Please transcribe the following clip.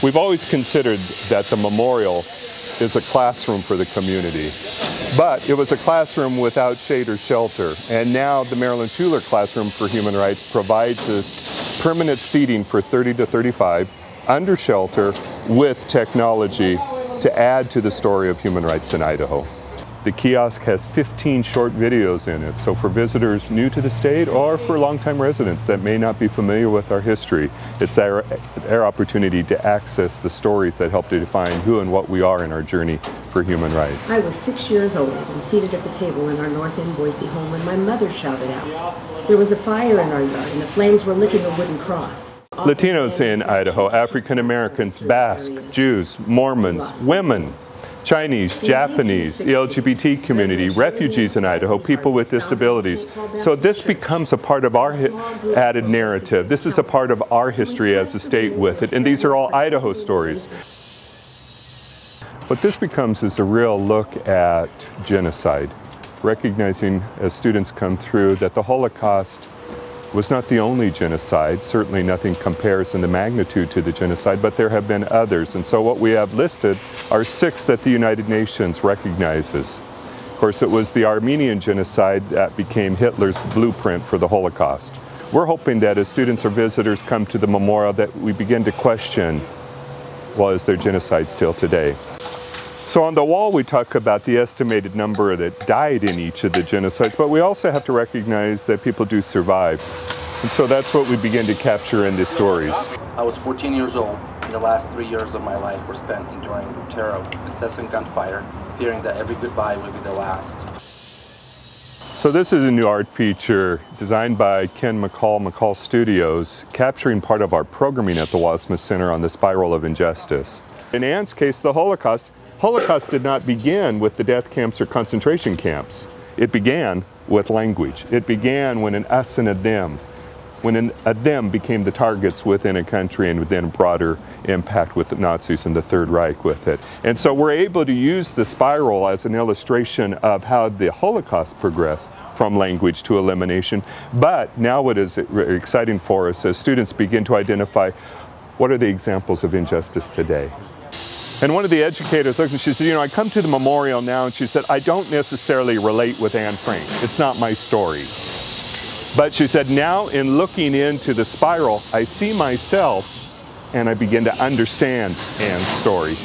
We've always considered that the memorial is a classroom for the community, but it was a classroom without shade or shelter, and now the Marilyn Shuler Classroom for Human Rights provides us permanent seating for 30 to 35 under shelter with technology to add to the story of human rights in Idaho. The kiosk has 15 short videos in it, so for visitors new to the state or for longtime residents that may not be familiar with our history, it's their opportunity to access the stories that help to define who and what we are in our journey for human rights. I was 6 years old and seated at the table in our North End Boise home when my mother shouted out. There was a fire in our yard and the flames were licking a wooden cross. Latinos in Idaho, African Americans, Basque, Jews, Mormons, women, Chinese, Japanese, the LGBT community, refugees in Idaho, people with disabilities. So this becomes a part of our added narrative. This is a part of our history as a state with it, and these are all Idaho stories. What this becomes is a real look at genocide, recognizing as students come through that the Holocaust was not the only genocide. Certainly nothing compares in the magnitude to the genocide, but there have been others. And so what we have listed are 6 that the United Nations recognizes. Of course, it was the Armenian genocide that became Hitler's blueprint for the Holocaust. We're hoping that as students or visitors come to the memorial that we begin to question, well, is there genocide still today? So on the wall we talk about the estimated number that died in each of the genocides, but we also have to recognize that people do survive. And so that's what we begin to capture in these stories. I was 14 years old, and the last 3 years of my life were spent enjoying the terror of incessant gunfire, fearing that every goodbye would be the last. So this is a new art feature designed by Ken McCall Studios, capturing part of our programming at the Wassmuth Center on the spiral of injustice. In Ann's case, the Holocaust did not begin with the death camps or concentration camps. It began with language. It began when an us and a them, when a them became the targets within a country and then a broader impact with the Nazis and the Third Reich with it. And so we're able to use the spiral as an illustration of how the Holocaust progressed from language to elimination. But now what is exciting for us as students begin to identify what are the examples of injustice today. And one of the educators looked and she said, you know, I come to the memorial now, and she said, I don't necessarily relate with Anne Frank. It's not my story. But she said, now in looking into the spiral, I see myself and I begin to understand Anne's story.